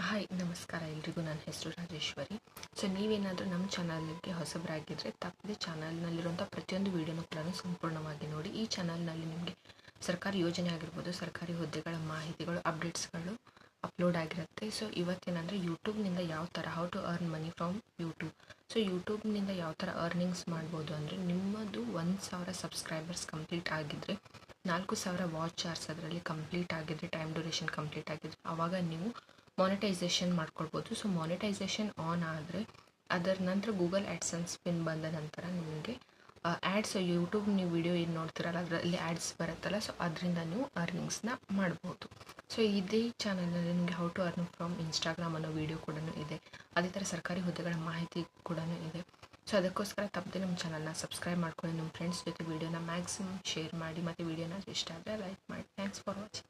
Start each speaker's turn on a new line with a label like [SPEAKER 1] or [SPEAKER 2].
[SPEAKER 1] Hi ನಮಸ್ಕಾರ ಎಲ್ರಿಗೂ. ನನ್ನ ಹೆಸರು ರಾಜೇಶ್ವರಿ. ಸೊ ನೀವೇನಾದರೂ ನಮ್ಮ ಚಾನಲ್ಗೆ ಹೊಸಬರಾಗಿದ್ದರೆ ತಪ್ಪದೆ ಚಾನಲ್ನಲ್ಲಿರುವಂಥ ಪ್ರತಿಯೊಂದು ವೀಡಿಯೋನೂ ಕೂಡ ಸಂಪೂರ್ಣವಾಗಿ ನೋಡಿ. ಈ ಚಾನಲ್ನಲ್ಲಿ ನಿಮಗೆ ಸರ್ಕಾರಿ ಯೋಜನೆ ಆಗಿರ್ಬೋದು, ಸರ್ಕಾರಿ ಹುದ್ದೆಗಳ ಮಾಹಿತಿಗಳು, ಅಪ್ಡೇಟ್ಸ್ಗಳು ಅಪ್ಲೋಡ್ ಆಗಿರುತ್ತೆ. ಸೊ ಇವತ್ತೇನೆಂದರೆ ಯೂಟ್ಯೂಬ್ನಿಂದ ಯಾವ ಥರ how to earn money from YouTube. So ಯೂಟ್ಯೂಬ್ನಿಂದ ಯಾವ ಥರ ಅರ್ನಿಂಗ್ಸ್ ಮಾಡ್ಬೋದು ಅಂದರೆ, ನಿಮ್ಮದು 1,000 ಸಬ್ಸ್ಕ್ರೈಬರ್ಸ್ ಕಂಪ್ಲೀಟ್ ಆಗಿದ್ದರೆ, 4,000 ವಾಚ್ ಅವರ್ಸ್ ಅದರಲ್ಲಿ ಕಂಪ್ಲೀಟ್ ಆಗಿದ್ದರೆ, ಟೈಮ್ ಡ್ಯೂರೇಷನ್ ಕಂಪ್ಲೀಟ್ ಆಗಿದ್ದರೆ, ಆವಾಗ ನೀವು ಮಾನಿಟೈಸೇಷನ್ ಮಾಡ್ಕೊಳ್ಬೋದು. ಸೊ ಮಾನಿಟೈಸೇಷನ್ ಆನ್ ಆದರೆ ಅದರ ನಂತರ ಗೂಗಲ್ ಆ್ಯಡ್ಸೆನ್ಸ್ ಪಿನ್ ಬಂದ ನಂತರ ನಿಮಗೆ ಆ್ಯಡ್ಸ್ ಯೂಟ್ಯೂಬ್ ನೀವು ವಿಡಿಯೋ ಏನು ನೋಡ್ತಿರಲ್ಲ ಅದರಲ್ಲಿ ಆ್ಯಡ್ಸ್ ಬರುತ್ತಲ್ಲ, ಸೊ ಅದರಿಂದ ನೀವು ಅರ್ನಿಂಗ್ಸ್ನ ಮಾಡ್ಬೋದು. ಸೊ ಇದೇ ಚಾನಲ್ನಲ್ಲಿ ನಿಮಗೆ how to earn from Instagram ಅನ್ನೋ ವಿಡಿಯೋ ಕೂಡ ಇದೆ. ಅದೇ ಥರ ಸರ್ಕಾರಿ ಹುದ್ದೆಗಳ ಮಾಹಿತಿ ಕೂಡ ಇದೆ. ಸೊ ಅದಕ್ಕೋಸ್ಕರ ತಪ್ಪದೆ ನಮ್ಮ ಚಾನಲ್ನ ಸಬ್ಸ್ಕ್ರೈಬ್ ಮಾಡ್ಕೊಂಡು ನಿಮ್ಮ ಫ್ರೆಂಡ್ಸ್ ಜೊತೆ ವೀಡಿಯೋನ ಮ್ಯಾಕ್ಸಿಮಮ್ ಶೇರ್ ಮಾಡಿ, ಮತ್ತು ವೀಡಿಯೋನ ಇಷ್ಟ ಆದರೆ ಲೈಕ್ ಮಾಡಿ. Thanks for watching.